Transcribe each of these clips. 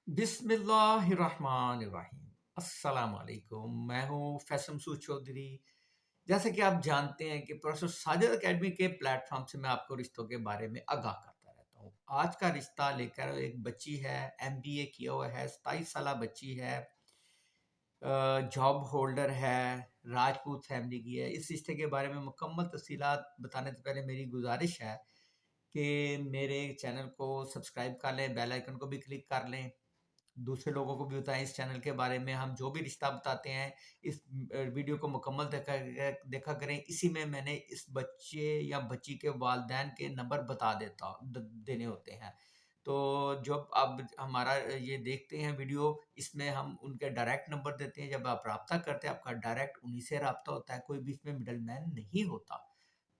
बिस्मिल्लाहिर्रहमानिर्रहीम। अस्सलाम वालेकुम। मैं हूँ फैसल मसूद चौधरी। जैसे कि आप जानते हैं कि प्रोफेसर साजिद एकेडमी के प्लेटफॉर्म से मैं आपको रिश्तों के बारे में आगाह करता रहता हूँ। आज का रिश्ता लेकर एक बच्ची है, एमबीए किया हुआ है, 27 साल बच्ची है, जॉब होल्डर है, राजपूत फैमिली की है। इस रिश्ते के बारे में मुकम्मल तफसीलात बताने से पहले मेरी गुजारिश है कि मेरे चैनल को सब्सक्राइब कर लें, बेल आइकन को भी क्लिक कर लें, दूसरे लोगों को भी बताएं इस चैनल के बारे में। हम जो भी रिश्ता बताते हैं इस वीडियो को मुकम्मल देखा करें। इसी में मैंने इस बच्चे या बच्ची के वालिदैन के नंबर बता देने होते हैं। तो जब आप हमारा ये देखते हैं वीडियो, इसमें हम उनके डायरेक्ट नंबर देते हैं। जब आप रब्ता करते हैं आपका डायरेक्ट उन्हीं से रब्ता होता है, कोई भी इसमें मिडल मैन नहीं होता।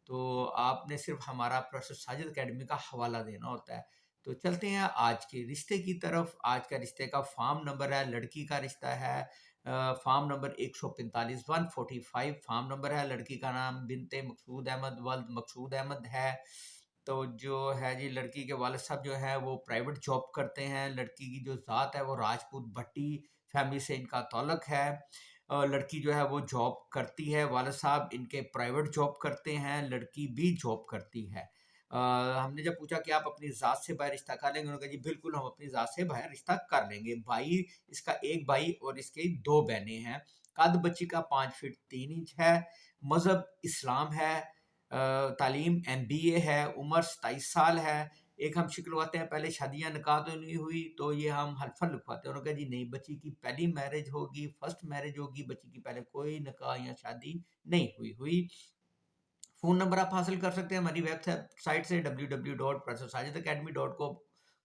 तो आपने सिर्फ हमारा प्रोफेसर साजिद एकेडमी का हवाला देना होता है। तो चलते हैं आज के रिश्ते की तरफ। आज का रिश्ते का फार्म नंबर है, लड़की का रिश्ता है, फार्म नंबर 145 145 फार्म नंबर है। लड़की का नाम बिनते मकसूद अहमद वल्द मकसूद अहमद है। तो जो है जी, लड़की के वालिद साहब जो है वो प्राइवेट जॉब करते हैं। लड़की की जो ज़ात है वो राजपूत भट्टी फैमिली से इनका ताल्लुक है। लड़की जो है वो जॉब करती है, वालिद साहब इनके प्राइवेट जॉब करते हैं, लड़की भी जॉब करती है। हमने जब पूछा कि आप अपनी ज़ात से बाहर रिश्ता कर लेंगे, उन्होंने कहा जी बिल्कुल हम अपनी ज़ात से बाहर रिश्ता कर लेंगे। भाई, इसका एक भाई और इसकी दो बहनें हैं। कद बच्ची का 5 फीट 3 इंच है। मज़हब इस्लाम है। तालीम एमबीए है। उम्र 27 साल है। एक हम शिकलवाते हैं, पहले शादियाँ निकाह तो नहीं हुई, तो ये हम हल्फन लिखवाते हैं। उन्होंने कहा जी नहीं, बच्ची की पहली मैरिज होगी, फर्स्ट मैरिज होगी, बच्ची की पहले कोई निकाह या शादी नहीं हुई। फ़ोन नंबर आप हासिल कर सकते हैं हमारी वेबसाइट से www.professorsajidacademy.com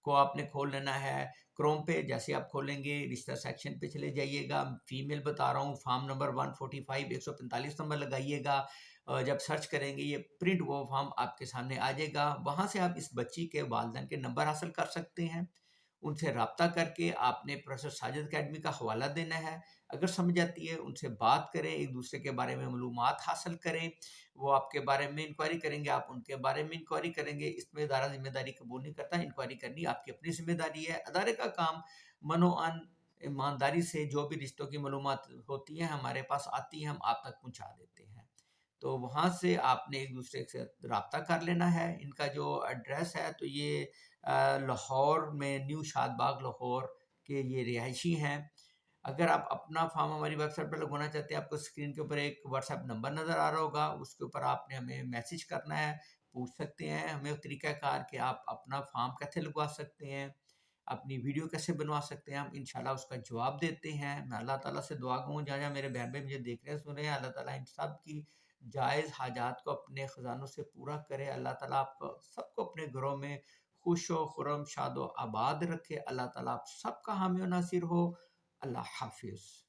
को आपने खोल लेना है। क्रोम पे जैसे आप खोलेंगे रिश्ता सेक्शन पे चले जाइएगा। फीमेल बता रहा हूँ, फॉर्म नंबर 145 145 नंबर लगाइएगा। जब सर्च करेंगे ये प्रिंट वो फॉर्म आपके सामने आ जाएगा। वहाँ से आप इस बच्ची के वालिदैन के नंबर हासिल कर सकते हैं। उनसे रब्ता करके आपने प्रोफेसर साजिद एकेडमी का हवाला देना है। अगर समझ आती है उनसे बात करें, एक दूसरे के बारे में मालूमात हासिल करें। वो आपके बारे में इंक्वायरी करेंगे, आप उनके बारे में इंक्वायरी करेंगे। इसमें इदारा जिम्मेदारी कबूल नहीं करता। इंक्वायरी करनी आपकी अपनी जिम्मेदारी है। अदारे का काम मनोअन ईमानदारी से जो भी रिश्तों की मालूमात होती हैं हमारे पास आती हैं, हम आप तक पहुंचा देते हैं। तो वहाँ से आपने एक दूसरे से रब्ता कर लेना है। इनका जो एड्रेस है तो ये लाहौर में, न्यू शादबाग लाहौर के ये रिहायशी हैं। अगर आप अपना फॉर्म हमारी वेबसाइट पर लगवाना चाहते हैं, आपको स्क्रीन के ऊपर एक व्हाट्सएप नंबर नज़र आ रहा होगा, उसके ऊपर आपने हमें मैसेज करना है। पूछ सकते हैं हमें तरीक़ाकार कि आप अपना फॉर्म कैसे लगवा सकते हैं, अपनी वीडियो कैसे बनवा सकते हैं। हम इंशाल्लाह उसका जवाब देते हैं। मैं अल्लाह ताला से दुआ करूँ, जहाँ-जहाँ मेरे बहन भाई मुझे देख रहे हैं, सुन रहे हैं, अल्लाह ताला इन सब की जायज़ हाजात को अपने ख़ज़ानों से पूरा करे। अल्लाह ताला आप सबको अपने घरों में खुश व खुर्रम, शाद व आबाद रखे। अल्लाह ताला आप सबका हामी व नासिर हो। अल्लाह हाफ़िज़।